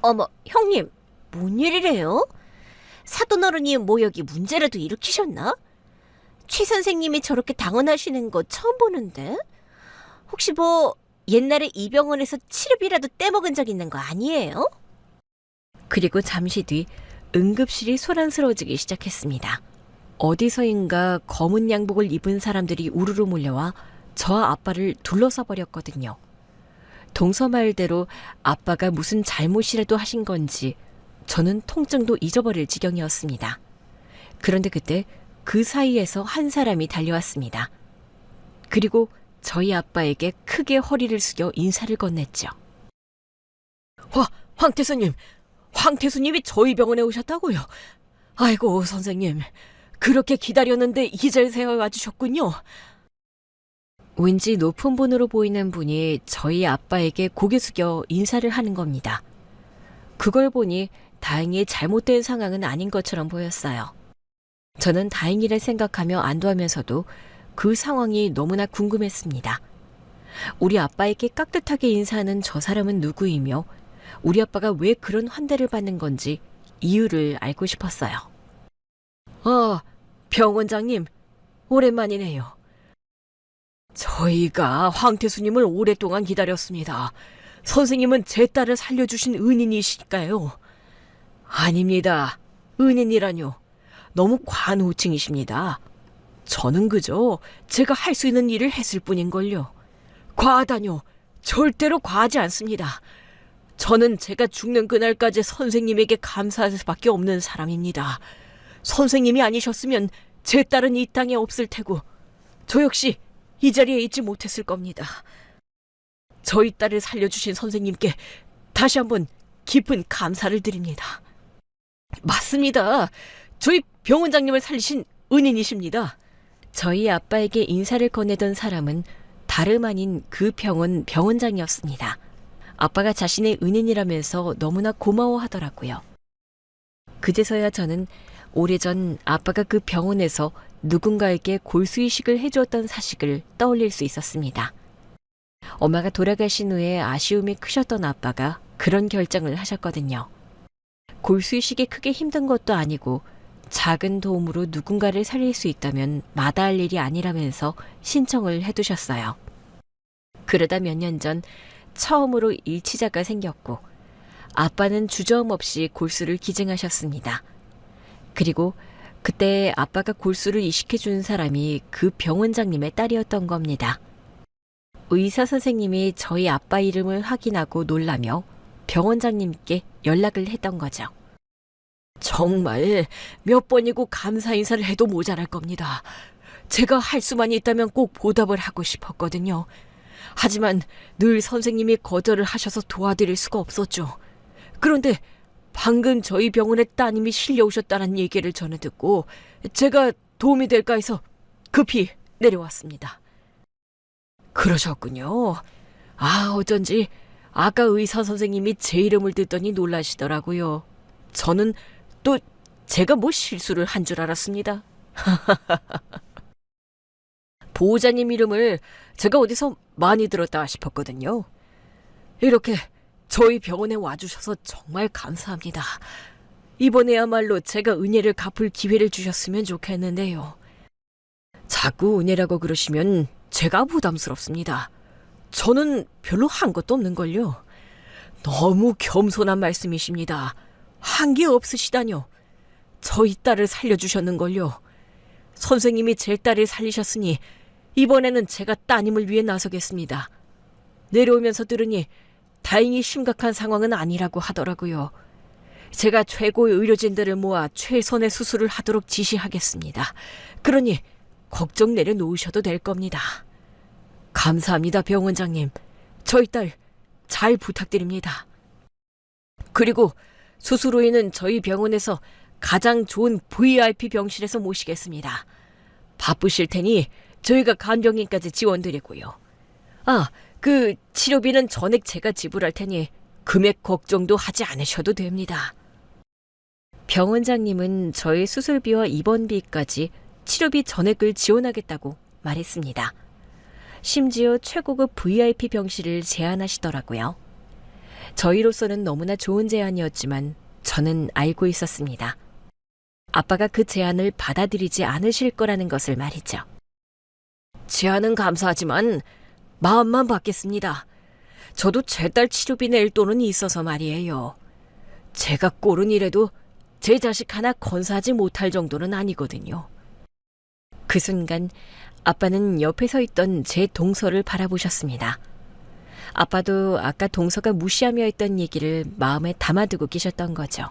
어머, 형님, 뭔 일이래요? 사돈어른이 뭐 여기 문제라도 일으키셨나? 최 선생님이 저렇게 당황하시는 거 처음 보는데? 혹시 뭐 옛날에 이 병원에서 치료비라도 떼먹은 적 있는 거 아니에요? 그리고 잠시 뒤 응급실이 소란스러워지기 시작했습니다. 어디서인가 검은 양복을 입은 사람들이 우르르 몰려와 저와 아빠를 둘러싸 버렸거든요. 동서 말대로 아빠가 무슨 잘못이라도 하신 건지 저는 통증도 잊어버릴 지경이었습니다. 그런데 그때 그 사이에서 한 사람이 달려왔습니다. 그리고 저희 아빠에게 크게 허리를 숙여 인사를 건넸죠. 황태수님, 황태수님이 저희 병원에 오셨다고요? 아이고, 선생님, 그렇게 기다렸는데 이제서야 와주셨군요. 왠지 높은 분으로 보이는 분이 저희 아빠에게 고개 숙여 인사를 하는 겁니다. 그걸 보니 다행히 잘못된 상황은 아닌 것처럼 보였어요. 저는 다행이라 생각하며 안도하면서도 그 상황이 너무나 궁금했습니다. 우리 아빠에게 깍듯하게 인사하는 저 사람은 누구이며 우리 아빠가 왜 그런 환대를 받는 건지 이유를 알고 싶었어요. 병원장님, 오랜만이네요. 저희가 황태수님을 오랫동안 기다렸습니다. 선생님은 제 딸을 살려주신 은인이실까요? 아닙니다. 은인이라뇨. 너무 관호칭이십니다. 저는 그저 제가 할 수 있는 일을 했을 뿐인걸요. 과하다뇨. 절대로 과하지 않습니다. 저는 제가 죽는 그날까지 선생님에게 감사할 수밖에 없는 사람입니다. 선생님이 아니셨으면 제 딸은 이 땅에 없을 테고 저 역시 이 자리에 있지 못했을 겁니다. 저희 딸을 살려주신 선생님께 다시 한번 깊은 감사를 드립니다. 맞습니다. 저희 병원장님을 살리신 은인이십니다. 저희 아빠에게 인사를 건네던 사람은 다름 아닌 그 병원 병원장이었습니다. 아빠가 자신의 은인이라면서 너무나 고마워하더라고요. 그제서야 저는 오래전 아빠가 그 병원에서 누군가에게 골수이식을 해주었던 사실을 떠올릴 수 있었습니다. 엄마가 돌아가신 후에 아쉬움이 크셨던 아빠가 그런 결정을 하셨거든요. 골수이식이 크게 힘든 것도 아니고 작은 도움으로 누군가를 살릴 수 있다면 마다할 일이 아니라면서 신청을 해두셨어요. 그러다 몇 년 전 처음으로 일치자가 생겼고 아빠는 주저함 없이 골수를 기증하셨습니다. 그리고 그때 아빠가 골수를 이식해준 사람이 그 병원장님의 딸이었던 겁니다. 의사 선생님이 저희 아빠 이름을 확인하고 놀라며 병원장님께 연락을 했던 거죠. 정말 몇 번이고 감사 인사를 해도 모자랄 겁니다. 제가 할 수만 있다면 꼭 보답을 하고 싶었거든요. 하지만 늘 선생님이 거절을 하셔서 도와드릴 수가 없었죠. 그런데 방금 저희 병원에 따님이 실려오셨다는 얘기를 전해 듣고 제가 도움이 될까 해서 급히 내려왔습니다. 그러셨군요. 어쩐지 아까 의사 선생님이 제 이름을 듣더니 놀라시더라고요. 저는 또 제가 뭐 실수를 한 줄 알았습니다. 보호자님 이름을 제가 어디서 많이 들었다 싶었거든요. 이렇게 저희 병원에 와주셔서 정말 감사합니다. 이번에야말로 제가 은혜를 갚을 기회를 주셨으면 좋겠는데요. 자꾸 은혜라고 그러시면 제가 부담스럽습니다. 저는 별로 한 것도 없는걸요. 너무 겸손한 말씀이십니다. 한 게 없으시다뇨. 저희 딸을 살려주셨는걸요. 선생님이 제 딸을 살리셨으니 이번에는 제가 따님을 위해 나서겠습니다. 내려오면서 들으니 다행히 심각한 상황은 아니라고 하더라고요. 제가 최고의 의료진들을 모아 최선의 수술을 하도록 지시하겠습니다. 그러니 걱정 내려놓으셔도 될 겁니다. 감사합니다, 병원장님. 저희 딸 잘 부탁드립니다. 그리고 수술 후에는 저희 병원에서 가장 좋은 VIP 병실에서 모시겠습니다. 바쁘실 테니 저희가 간병인까지 지원드리고요. 그 치료비는 전액 제가 지불할 테니 금액 걱정도 하지 않으셔도 됩니다. 병원장님은 저의 수술비와 입원비까지 치료비 전액을 지원하겠다고 말했습니다. 심지어 최고급 VIP 병실을 제안하시더라고요. 저희로서는 너무나 좋은 제안이었지만 저는 알고 있었습니다. 아빠가 그 제안을 받아들이지 않으실 거라는 것을 말이죠. 제안은 감사하지만 마음만 받겠습니다. 저도 제 딸 치료비 낼 돈은 있어서 말이에요. 제가 꼴은 이래도 제 자식 하나 건사하지 못할 정도는 아니거든요. 그 순간 아빠는 옆에 서 있던 제 동서를 바라보셨습니다. 아빠도 아까 동서가 무시하며 했던 얘기를 마음에 담아두고 계셨던 거죠.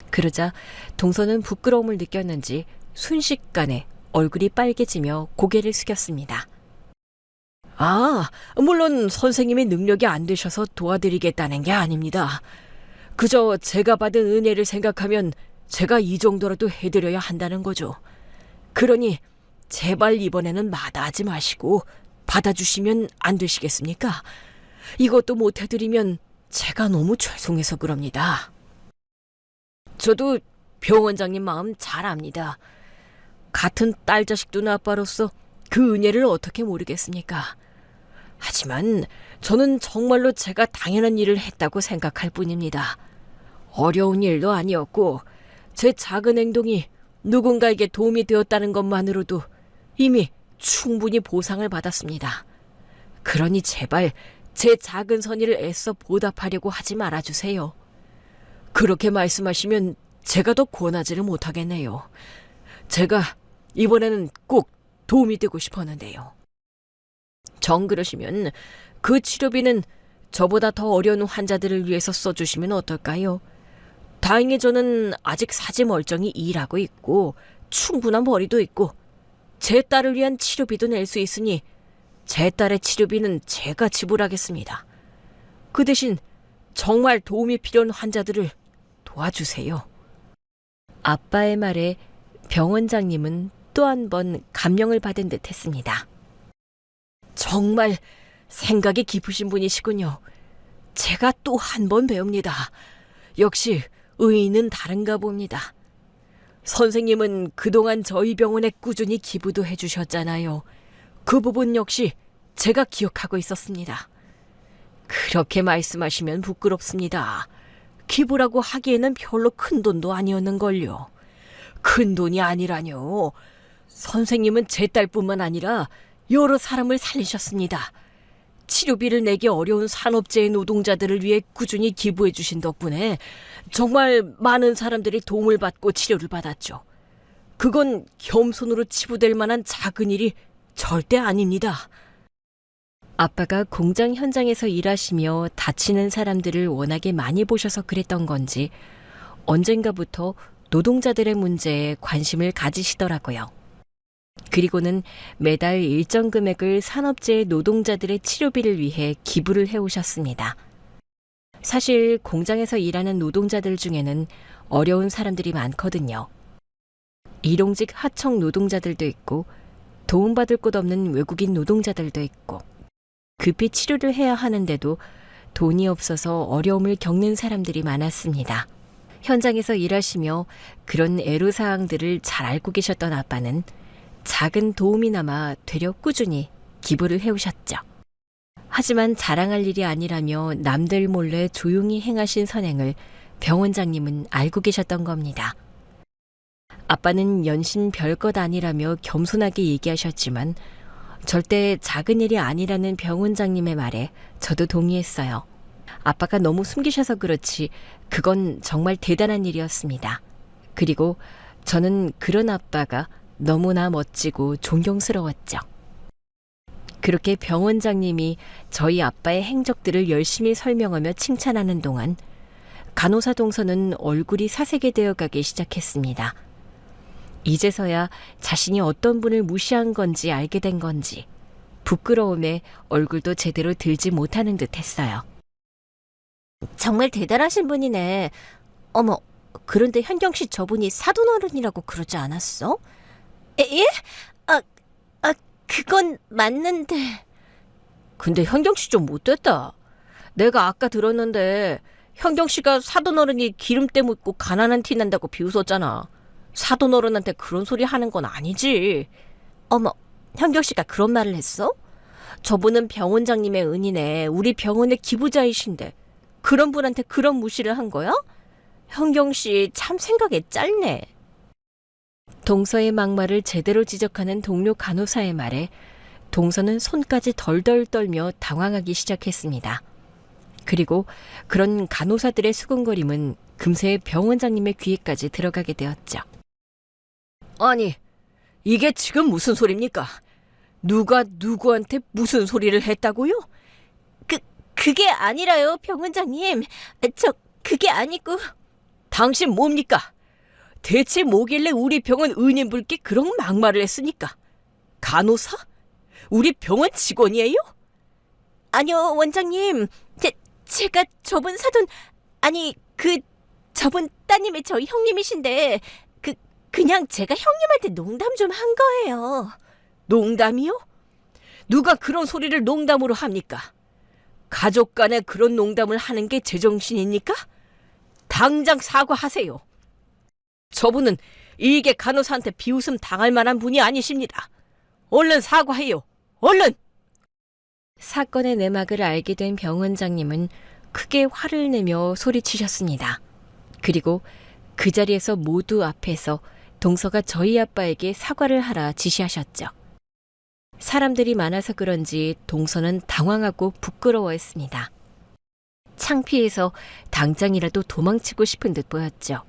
그러자 동서는 부끄러움을 느꼈는지 순식간에 얼굴이 빨개지며 고개를 숙였습니다. 물론 선생님의 능력이 안 되셔서 도와드리겠다는 게 아닙니다. 그저 제가 받은 은혜를 생각하면 제가 이 정도라도 해드려야 한다는 거죠. 그러니 제발 이번에는 마다하지 마시고 받아주시면 안 되시겠습니까? 이것도 못 해드리면 제가 너무 죄송해서 그럽니다. 저도 병원장님 마음 잘 압니다. 같은 딸 자식도 아빠로서 그 은혜를 어떻게 모르겠습니까? 하지만 저는 정말로 제가 당연한 일을 했다고 생각할 뿐입니다. 어려운 일도 아니었고 제 작은 행동이 누군가에게 도움이 되었다는 것만으로도 이미 충분히 보상을 받았습니다. 그러니 제발 제 작은 선의를 애써 보답하려고 하지 말아주세요. 그렇게 말씀하시면 제가 더 권하지를 못하겠네요. 제가 이번에는 꼭 도움이 되고 싶었는데요. 정 그러시면 그 치료비는 저보다 더 어려운 환자들을 위해서 써주시면 어떨까요? 다행히 저는 아직 사지 멀쩡히 일하고 있고 충분한 벌이도 있고 제 딸을 위한 치료비도 낼 수 있으니 제 딸의 치료비는 제가 지불하겠습니다. 그 대신 정말 도움이 필요한 환자들을 도와주세요. 아빠의 말에 병원장님은 또 한 번 감명을 받은 듯 했습니다. 정말 생각이 깊으신 분이시군요. 제가 또 한 번 배웁니다. 역시 의인은 다른가 봅니다. 선생님은 그동안 저희 병원에 꾸준히 기부도 해주셨잖아요. 그 부분 역시 제가 기억하고 있었습니다. 그렇게 말씀하시면 부끄럽습니다. 기부라고 하기에는 별로 큰 돈도 아니었는걸요. 큰 돈이 아니라뇨. 선생님은 제 딸뿐만 아니라 여러 사람을 살리셨습니다. 치료비를 내기 어려운 산업재해 노동자들을 위해 꾸준히 기부해 주신 덕분에 정말 많은 사람들이 도움을 받고 치료를 받았죠. 그건 겸손으로 치부될 만한 작은 일이 절대 아닙니다. 아빠가 공장 현장에서 일하시며 다치는 사람들을 워낙에 많이 보셔서 그랬던 건지 언젠가부터 노동자들의 문제에 관심을 가지시더라고요. 그리고는 매달 일정 금액을 산업재해 노동자들의 치료비를 위해 기부를 해오셨습니다. 사실 공장에서 일하는 노동자들 중에는 어려운 사람들이 많거든요. 일용직 하청 노동자들도 있고 도움받을 곳 없는 외국인 노동자들도 있고 급히 치료를 해야 하는데도 돈이 없어서 어려움을 겪는 사람들이 많았습니다. 현장에서 일하시며 그런 애로사항들을 잘 알고 계셨던 아빠는 작은 도움이나마 되려 꾸준히 기부를 해오셨죠. 하지만 자랑할 일이 아니라며 남들 몰래 조용히 행하신 선행을 병원장님은 알고 계셨던 겁니다. 아빠는 연신 별것 아니라며 겸손하게 얘기하셨지만 절대 작은 일이 아니라는 병원장님의 말에 저도 동의했어요. 아빠가 너무 숨기셔서 그렇지 그건 정말 대단한 일이었습니다. 그리고 저는 그런 아빠가 너무나 멋지고 존경스러웠죠. 그렇게 병원장님이 저희 아빠의 행적들을 열심히 설명하며 칭찬하는 동안 간호사 동서는 얼굴이 사색이 되어가기 시작했습니다. 이제서야 자신이 어떤 분을 무시한 건지 알게 된 건지 부끄러움에 얼굴도 제대로 들지 못하는 듯 했어요. 정말 대단하신 분이네. 어머, 그런데 현경 씨 저분이 사돈어른이라고 그러지 않았어? 예? 그건 맞는데. 근데 현경 씨 좀 못됐다. 내가 아까 들었는데 현경 씨가 사돈어른이 기름때 묻고 가난한 티 난다고 비웃었잖아. 사돈어른한테 그런 소리 하는 건 아니지. 어머, 현경 씨가 그런 말을 했어? 저분은 병원장님의 은인에 우리 병원의 기부자이신데 그런 분한테 그런 무시를 한 거야? 현경 씨 참 생각이 짧네. 동서의 막말을 제대로 지적하는 동료 간호사의 말에 동서는 손까지 덜덜 떨며 당황하기 시작했습니다. 그리고 그런 간호사들의 수군거림은 금세 병원장님의 귀에까지 들어가게 되었죠. 아니, 이게 지금 무슨 소리입니까? 누가 누구한테 무슨 소리를 했다고요? 그게 아니라요, 병원장님. 그게 아니고. 당신 뭡니까? 대체 뭐길래 우리 병원 은인분께 그런 막말을 했으니까? 간호사? 우리 병원 직원이에요? 아니요, 원장님. 제가 저분 사돈, 아니, 저분 따님의 저희 형님이신데, 그냥 제가 형님한테 농담 좀 한 거예요. 농담이요? 누가 그런 소리를 농담으로 합니까? 가족 간에 그런 농담을 하는 게 제정신입니까? 당장 사과하세요. 저분은 일개 간호사한테 비웃음 당할 만한 분이 아니십니다. 얼른 사과해요. 얼른! 사건의 내막을 알게 된 병원장님은 크게 화를 내며 소리치셨습니다. 그리고 그 자리에서 모두 앞에서 동서가 저희 아빠에게 사과를 하라 지시하셨죠. 사람들이 많아서 그런지 동서는 당황하고 부끄러워했습니다. 창피해서 당장이라도 도망치고 싶은 듯 보였죠.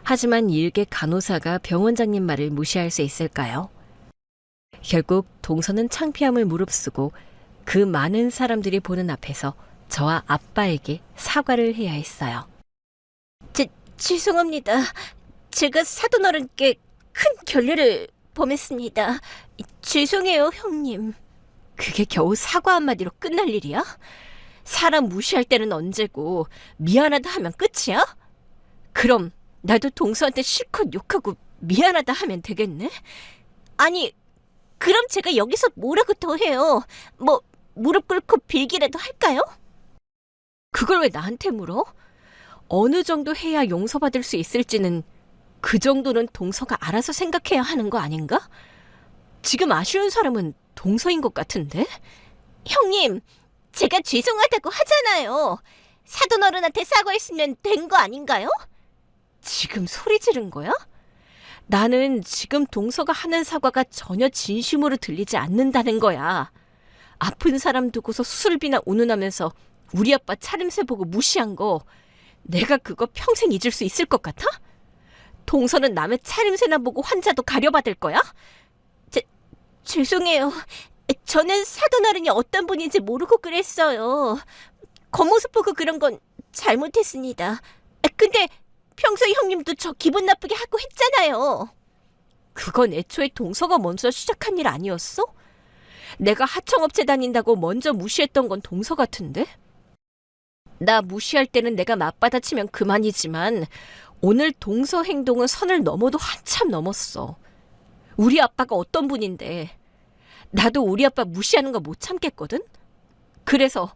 하지만 일개 간호사가 병원장님 말을 무시할 수 있을까요? 결국 동서는 창피함을 무릅쓰고 그 많은 사람들이 보는 앞에서 저와 아빠에게 사과를 해야 했어요. 죄송합니다. 제가 사돈 어른께 큰 결례를 범했습니다. 죄송해요, 형님. 그게 겨우 사과 한마디로 끝날 일이야? 사람 무시할 때는 언제고 미안하다 하면 끝이야? 그럼 나도 동서한테 실컷 욕하고 미안하다 하면 되겠네? 아니, 그럼 제가 여기서 뭐라고 더 해요? 뭐 무릎 꿇고 빌기라도 할까요? 그걸 왜 나한테 물어? 어느 정도 해야 용서받을 수 있을지는 그 정도는 동서가 알아서 생각해야 하는 거 아닌가? 지금 아쉬운 사람은 동서인 것 같은데? 형님, 제가 죄송하다고 하잖아요. 사돈 어른한테 사과했으면 된 거 아닌가요? 지금 소리 지른 거야? 나는 지금 동서가 하는 사과가 전혀 진심으로 들리지 않는다는 거야. 아픈 사람 두고서 수술비나 운운하면서 우리 아빠 차림새 보고 무시한 거 내가 그거 평생 잊을 수 있을 것 같아? 동서는 남의 차림새나 보고 환자도 가려받을 거야? 죄송해요. 저는 사돈 어른이 어떤 분인지 모르고 그랬어요. 겉모습 보고 그런 건 잘못했습니다. 근데 평소 형님도 저 기분 나쁘게 하고 했잖아요. 그건 애초에 동서가 먼저 시작한 일 아니었어? 내가 하청업체 다닌다고 먼저 무시했던 건 동서 같은데? 나 무시할 때는 내가 맞받아치면 그만이지만 오늘 동서 행동은 선을 넘어도 한참 넘었어. 우리 아빠가 어떤 분인데 나도 우리 아빠 무시하는 거 못 참겠거든? 그래서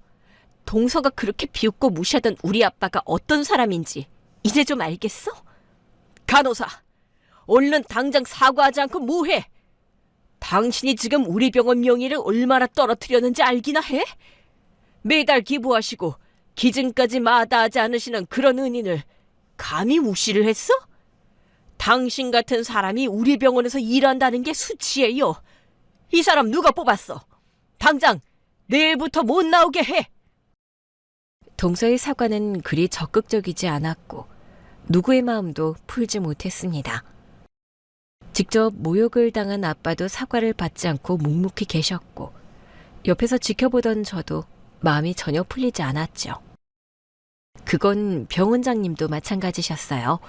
동서가 그렇게 비웃고 무시하던 우리 아빠가 어떤 사람인지 이제 좀 알겠어? 간호사, 얼른 당장 사과하지 않고 뭐해? 당신이 지금 우리 병원 명예를 얼마나 떨어뜨렸는지 알기나 해? 매달 기부하시고 기증까지 마다하지 않으시는 그런 은인을 감히 무시를 했어? 당신 같은 사람이 우리 병원에서 일한다는 게 수치예요. 이 사람 누가 뽑았어? 당장 내일부터 못 나오게 해. 동서의 사과는 그리 적극적이지 않았고 누구의 마음도 풀지 못했습니다. 직접 모욕을 당한 아빠도 사과를 받지 않고 묵묵히 계셨고 옆에서 지켜보던 저도 마음이 전혀 풀리지 않았죠. 그건 병원장님도 마찬가지셨어요.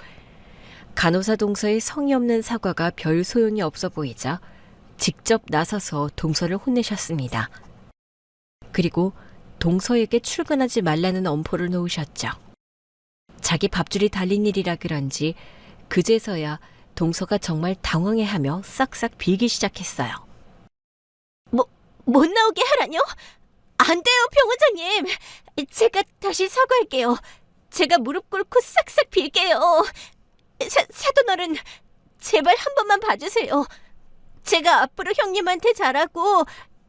간호사 동서의 성의 없는 사과가 별 소용이 없어 보이자 직접 나서서 동서를 혼내셨습니다. 그리고 동서에게 출근하지 말라는 엄포를 놓으셨죠. 자기 밥줄이 달린 일이라 그런지 그제서야 동서가 정말 당황해하며 싹싹 빌기 시작했어요. 못 나오게 하라뇨? 안 돼요, 병원장님. 제가 다시 사과할게요. 제가 무릎 꿇고 싹싹 빌게요. 사돈 어른, 제발 한 번만 봐주세요. 제가 앞으로 형님한테 잘하고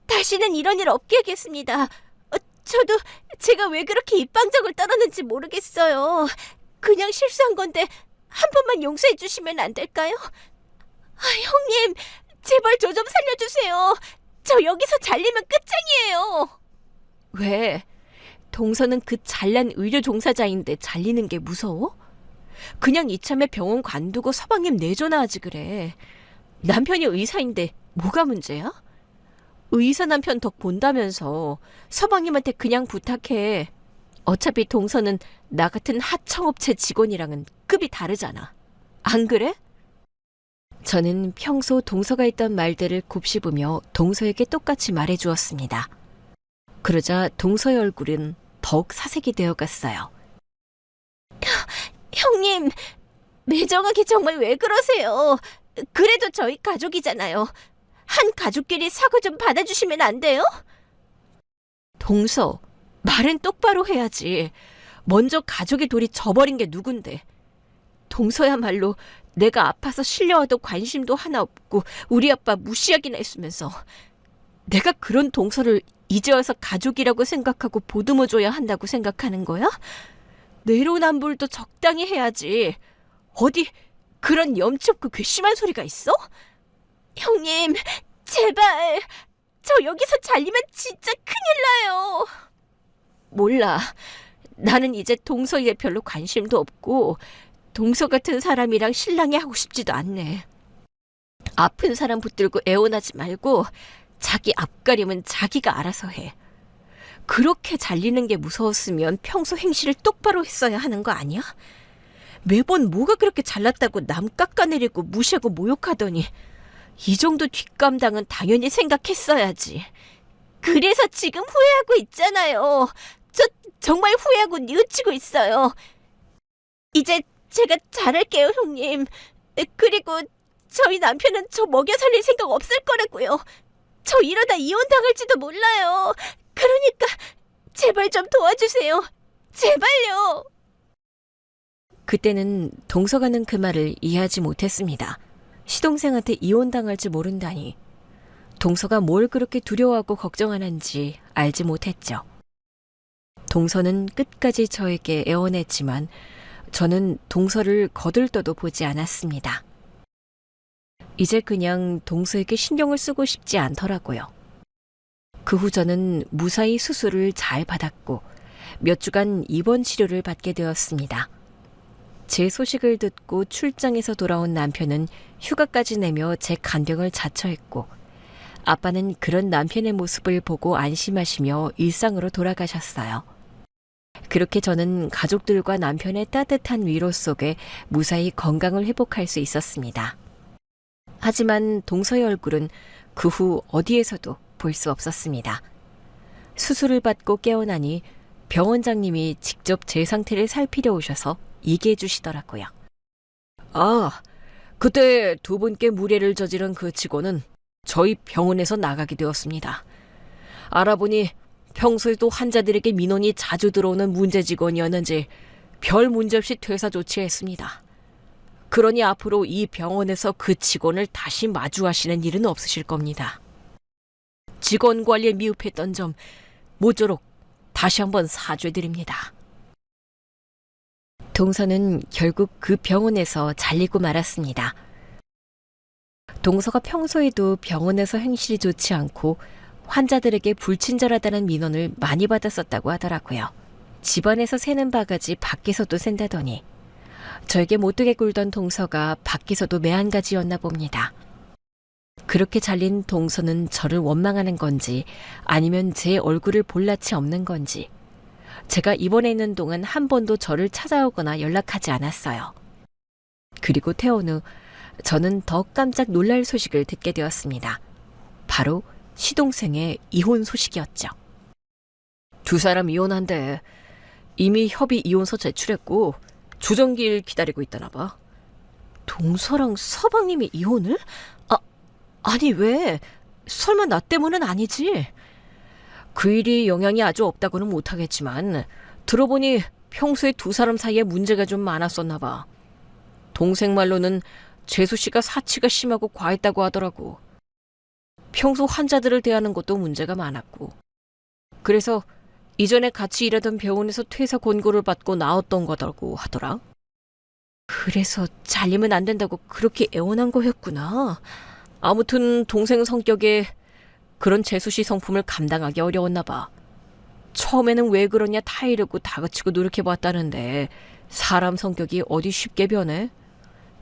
다시는 이런 일 없게 하겠습니다. 저도 제가 왜 그렇게 입방정을 떨었는지 모르겠어요. 그냥 실수한 건데 한 번만 용서해 주시면 안 될까요? 형님, 제발 저 좀 살려주세요. 저 여기서 잘리면 끝장이에요. 왜? 동서는 그 잘난 의료 종사자인데 잘리는 게 무서워? 그냥 이참에 병원 관두고 서방님 내조나 하지 그래. 남편이 의사인데 뭐가 문제야? 의사 남편 덕 본다면서 서방님한테 그냥 부탁해. 어차피 동서는 나 같은 하청업체 직원이랑은 급이 다르잖아. 안 그래? 저는 평소 동서가 했던 말들을 곱씹으며 동서에게 똑같이 말해주었습니다. 그러자 동서의 얼굴은 더욱 사색이 되어갔어요. 형님, 매정하게 정말 왜 그러세요? 그래도 저희 가족이잖아요. 한 가족끼리 사과 좀 받아주시면 안 돼요? 동서, 말은 똑바로 해야지. 먼저 가족의 돌이 져버린 게 누군데. 동서야말로 내가 아파서 실려와도 관심도 하나 없고 우리 아빠 무시하기나 했으면서 내가 그런 동서를 이제 와서 가족이라고 생각하고 보듬어줘야 한다고 생각하는 거야? 내로남불도 적당히 해야지. 어디 그런 염치 없고 괘씸한 소리가 있어? 형님, 제발. 저 여기서 잘리면 진짜 큰일 나요. 몰라. 나는 이제 동서에 별로 관심도 없고 동서 같은 사람이랑 신랑이 하고 싶지도 않네. 아픈 사람 붙들고 애원하지 말고 자기 앞가림은 자기가 알아서 해. 그렇게 잘리는 게 무서웠으면 평소 행실을 똑바로 했어야 하는 거 아니야? 매번 뭐가 그렇게 잘났다고 남 깎아내리고 무시하고 모욕하더니 이 정도 뒷감당은 당연히 생각했어야지. 그래서 지금 후회하고 있잖아요. 저 정말 후회하고 뉘우치고 있어요. 이제 제가 잘할게요, 형님. 그리고 저희 남편은 저 먹여 살릴 생각 없을 거라고요. 저 이러다 이혼당할지도 몰라요. 그러니까 제발 좀 도와주세요. 제발요. 그때는 동서가는 그 말을 이해하지 못했습니다. 시동생한테 이혼당할지 모른다니. 동서가 뭘 그렇게 두려워하고 걱정하는지 알지 못했죠. 동서는 끝까지 저에게 애원했지만 저는 동서를 거들떠도 보지 않았습니다. 이제 그냥 동서에게 신경을 쓰고 싶지 않더라고요. 그 후 저는 무사히 수술을 잘 받았고 몇 주간 입원 치료를 받게 되었습니다. 제 소식을 듣고 출장에서 돌아온 남편은 휴가까지 내며 제 간병을 자처했고 아빠는 그런 남편의 모습을 보고 안심하시며 일상으로 돌아가셨어요. 그렇게 저는 가족들과 남편의 따뜻한 위로 속에 무사히 건강을 회복할 수 있었습니다. 하지만 동서의 얼굴은 그 후 어디에서도 볼 수 없었습니다. 수술을 받고 깨어나니 병원장님이 직접 제 상태를 살피려 오셔서 얘기해 주시더라고요. 아, 그때 두 분께 무례를 저지른 그 직원은 저희 병원에서 나가게 되었습니다. 알아보니 평소에도 환자들에게 민원이 자주 들어오는 문제 직원이었는지 별 문제 없이 퇴사 조치했습니다. 그러니 앞으로 이 병원에서 그 직원을 다시 마주하시는 일은 없으실 겁니다. 직원 관리에 미흡했던 점 모쪼록 다시 한번 사죄드립니다. 동서는 결국 그 병원에서 잘리고 말았습니다. 동서가 평소에도 병원에서 행실이 좋지 않고 환자들에게 불친절하다는 민원을 많이 받았었다고 하더라고요. 집안에서 새는 바가지 밖에서도 샌다더니 저에게 못되게 굴던 동서가 밖에서도 매한가지였나 봅니다. 그렇게 잘린 동서는 저를 원망하는 건지 아니면 제 얼굴을 볼 낯이 없는 건지 제가 입원해 있는 동안 한 번도 저를 찾아오거나 연락하지 않았어요. 그리고 퇴원 후 저는 더 깜짝 놀랄 소식을 듣게 되었습니다. 바로 시동생의 이혼 소식이었죠. 두 사람 이혼한데 이미 협의 이혼서 제출했고 조정기일 기다리고 있다나 봐. 동서랑 서방님이 이혼을? 아니 왜? 설마 나 때문은 아니지? 그 일이 영향이 아주 없다고는 못하겠지만 들어보니 평소에 두 사람 사이에 문제가 좀 많았었나 봐. 동생 말로는 재수 씨가 사치가 심하고 과했다고 하더라고. 평소 환자들을 대하는 것도 문제가 많았고. 그래서 이전에 같이 일하던 병원에서 퇴사 권고를 받고 나왔던 거라고 하더라. 그래서 잘리면 안 된다고 그렇게 애원한 거였구나. 아무튼 동생 성격에 그런 재수씨 성품을 감당하기 어려웠나 봐. 처음에는 왜 그러냐 타이르고 다그치고 노력해봤다는데 사람 성격이 어디 쉽게 변해?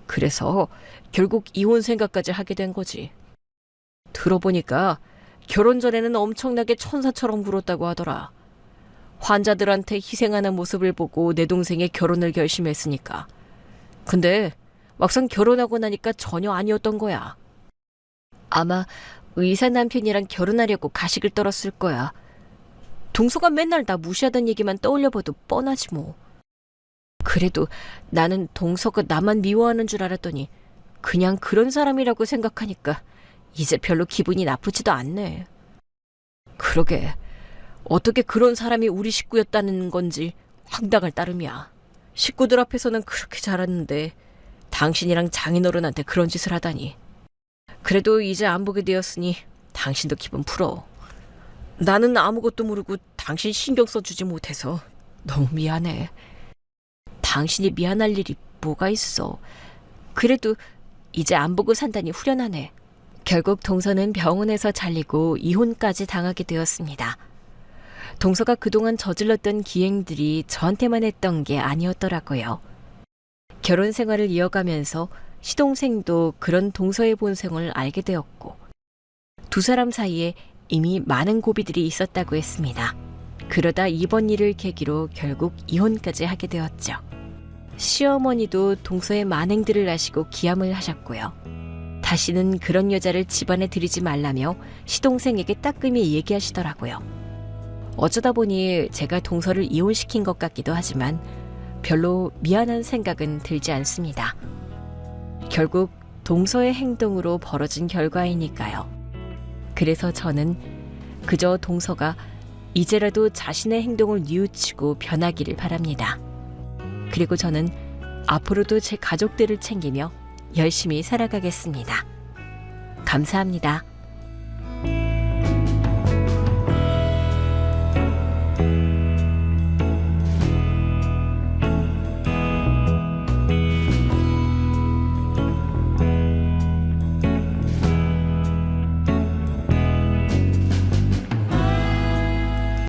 그래서 결국 이혼 생각까지 하게 된 거지. 들어보니까 결혼 전에는 엄청나게 천사처럼 굴었다고 하더라. 환자들한테 희생하는 모습을 보고 내 동생의 결혼을 결심했으니까. 근데 막상 결혼하고 나니까 전혀 아니었던 거야. 아마 의사 남편이랑 결혼하려고 가식을 떨었을 거야. 동서가 맨날 나 무시하던 얘기만 떠올려봐도 뻔하지 뭐. 그래도 나는 동서가 나만 미워하는 줄 알았더니 그냥 그런 사람이라고 생각하니까 이제 별로 기분이 나쁘지도 않네. 그러게, 어떻게 그런 사람이 우리 식구였다는 건지 황당할 따름이야. 식구들 앞에서는 그렇게 잘했는데 당신이랑 장인어른한테 그런 짓을 하다니. 그래도 이제 안 보게 되었으니 당신도 기분 풀어. 나는 아무것도 모르고 당신 신경 써주지 못해서 너무 미안해. 당신이 미안할 일이 뭐가 있어. 그래도 이제 안 보고 산다니 후련하네. 결국 동서는 병원에서 잘리고 이혼까지 당하게 되었습니다. 동서가 그동안 저질렀던 기행들이 저한테만 했던 게 아니었더라고요. 결혼 생활을 이어가면서 시동생도 그런 동서의 본성을 알게 되었고, 두 사람 사이에 이미 많은 고비들이 있었다고 했습니다. 그러다 이번 일을 계기로 결국 이혼까지 하게 되었죠. 시어머니도 동서의 만행들을 아시고 기함을 하셨고요. 다시는 그런 여자를 집안에 들이지 말라며 시동생에게 따끔히 얘기하시더라고요. 어쩌다 보니 제가 동서를 이혼시킨 것 같기도 하지만 별로 미안한 생각은 들지 않습니다. 결국 동서의 행동으로 벌어진 결과이니까요. 그래서 저는 그저 동서가 이제라도 자신의 행동을 뉘우치고 변하기를 바랍니다. 그리고 저는 앞으로도 제 가족들을 챙기며 열심히 살아가겠습니다. 감사합니다.